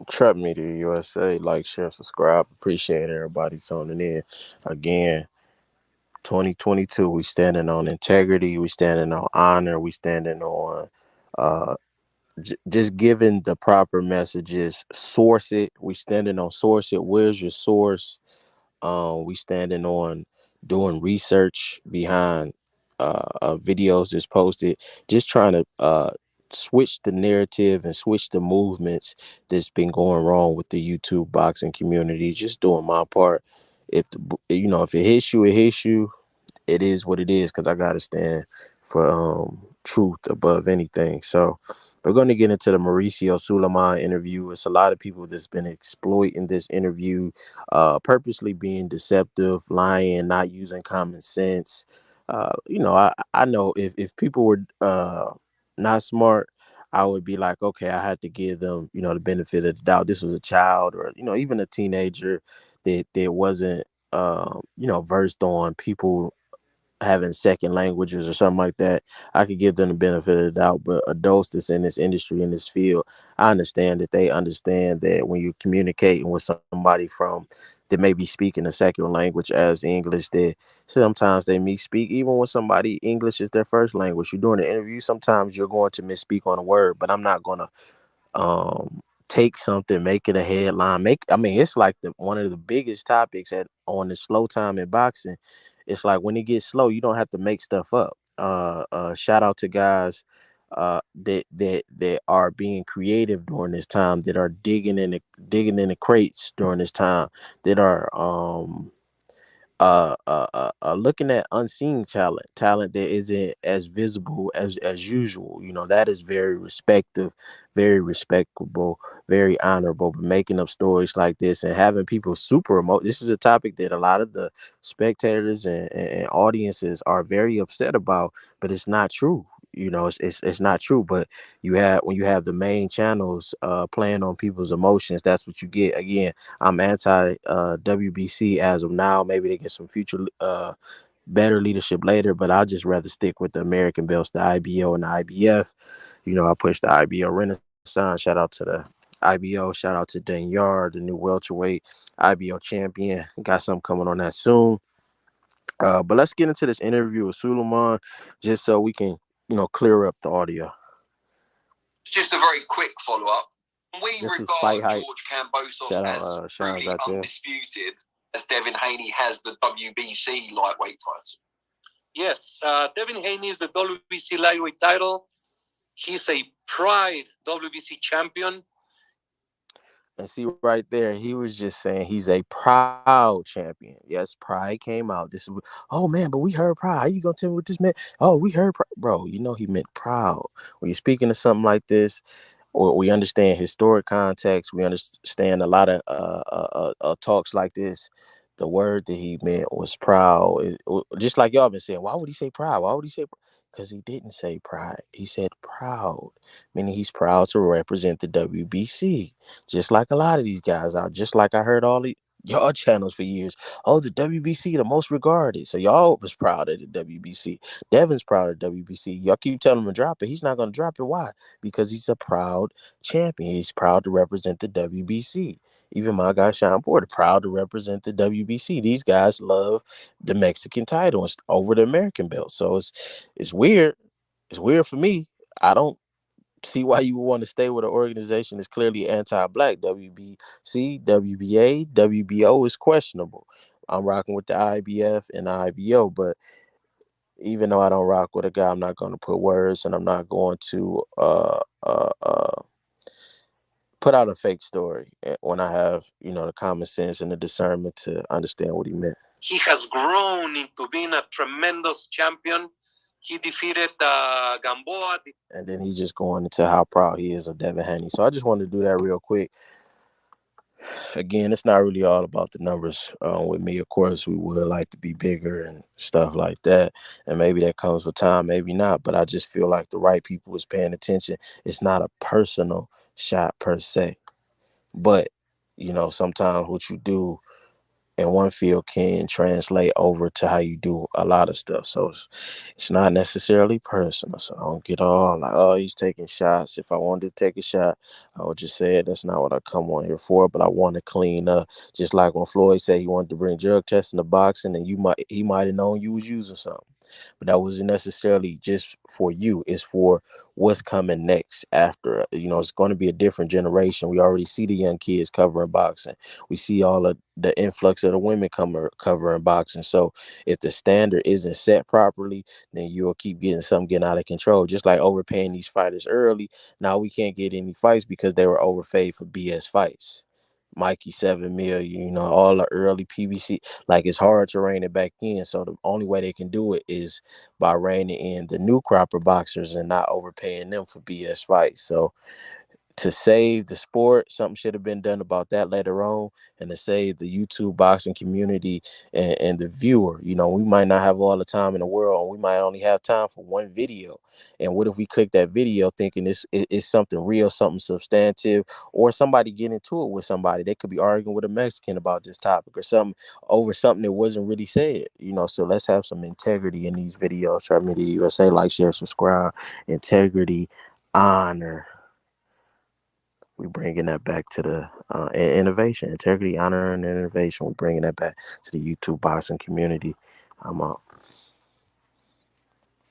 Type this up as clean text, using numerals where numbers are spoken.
Trap Media USA, like, share, subscribe. Appreciate everybody tuning in. Again, 2022, we standing on integrity, we standing on honor, we standing on uh just giving the proper messages. Source it. We standing on source it. Where's your source? We standing on doing research behind videos that's posted, just trying to switch the narrative and switch the movements that's been going wrong with the YouTube boxing community. Just doing my part. If it hits you, it hits you. It is what it is, because I gotta stand for truth above anything. So we're gonna get into the Mauricio Sulaiman interview. It's a lot of people that's been exploiting this interview, purposely being deceptive, lying, not using common sense. I know if people were not smart, I would be like, okay, I had to give them, the benefit of the doubt. This was a child, or even a teenager that wasn't versed on people having second languages or something like that. I could give them the benefit of the doubt. But adults that's in this industry, in this field, I understand that they understand that when you're communicating with somebody from that may be speaking a second language as English, that sometimes they misspeak. Even when somebody English is their first language, you're doing an interview, sometimes you're going to misspeak on a word. But I'm not gonna take something, make it a headline. It's like the one of the biggest topics on the slow time in boxing. It's like when it gets slow, you don't have to make stuff up. Shout out to guys that are being creative during this time, that are digging in the crates during this time, that are looking at unseen talent that isn't as visible as usual. That is very respective, very respectable, very honorable. But making up stories like this and having people super remote, this is a topic that a lot of the spectators and audiences are very upset about, but it's not true. It's not true. But when you have the main channels playing on people's emotions, that's what you get. Again, I'm anti WBC as of now. Maybe they get some future better leadership later, but I'll just rather stick with the American belts, the IBO and the IBF. I push the IBO Renaissance. Shout out to the IBO. Shout out to Dan Yard, the new welterweight IBO champion. Got something coming on that soon. But let's get into this interview with Suleiman, just so we can, clear up the audio. Just a very quick follow-up. We This is regard Fight Hype. George Kambosos Shout out, as Sean's truly out there. undisputed, as Devin Haney has the WBC lightweight title. Yes, Devin Haney is the WBC lightweight title. He's a pride WBC champion. And see right there, he was just saying he's a proud champion. Yes, pride came out. Oh man, but we heard pride. How you gonna tell me what this meant? Oh, we heard bro. He meant proud. When you're speaking of something like this, or we understand historic context, we understand a lot of talks like this. The word that he meant was proud. Just like y'all been saying, why would he say proud? Why would he say? Because he didn't say pride. He said proud, meaning he's proud to represent the WBC. Just like a lot of these guys out, just like I heard all the y'all channels for years. Oh, the WBC, the most regarded. So y'all was proud of the WBC. Devin's proud of WBC. Y'all keep telling him to drop it. He's not going to drop it. Why? Because he's a proud champion. He's proud to represent the WBC. Even my guy Sean Porter, proud to represent the WBC. These guys love the Mexican title over the American belt. So it's weird. It's weird for me. I don't see why you would want to stay with an organization that's clearly anti-black. WBC, WBA, WBO is questionable. I'm rocking with the IBF and the IBO, but even though I don't rock with a guy, I'm not going to put words, and I'm not going to put out a fake story when I have, the common sense and the discernment to understand what he meant. He has grown into being a tremendous champion. He defeated Gamboa. And then he's just going into how proud he is of Devin Haney. So I just wanted to do that real quick. Again, it's not really all about the numbers with me. Of course, we would like to be bigger and stuff like that. And maybe that comes with time, maybe not. But I just feel like the right people is paying attention. It's not a personal shot per se. But, sometimes what you do in one field can translate over to how you do a lot of stuff. So it's not necessarily personal. So I don't get all like, oh, he's taking shots. If I wanted to take a shot, I would just say it. That's not what I come on here for. But I want to clean up. Just like when Floyd said he wanted to bring drug testing to boxing, and he might have known you was using something. But that wasn't necessarily just for you. It's for what's coming next after. It's going to be a different generation. We already see the young kids covering boxing. We see all of the influx of the women covering boxing. So if the standard isn't set properly, then you'll keep getting out of control. Just like overpaying these fighters early. Now we can't get any fights because they were overpaid for BS fights. Mikey 7 million, all the early PBC. Like it's hard to rein it back in. So the only way they can do it is by reining in the new crop of boxers and not overpaying them for BS fights. So to save the sport, something should have been done about that later on, and to save the YouTube boxing community and the viewer. We might not have all the time in the world, and we might only have time for one video. And what if we click that video thinking it's something real, something substantive, or somebody get into it with somebody? They could be arguing with a Mexican about this topic or something over something that wasn't really said. So let's have some integrity in these videos. Try me to USA, like, share, subscribe, integrity, honor. We bringing that back to the innovation, integrity, honor, and innovation. We're bringing that back to the YouTube boxing community. I'm out.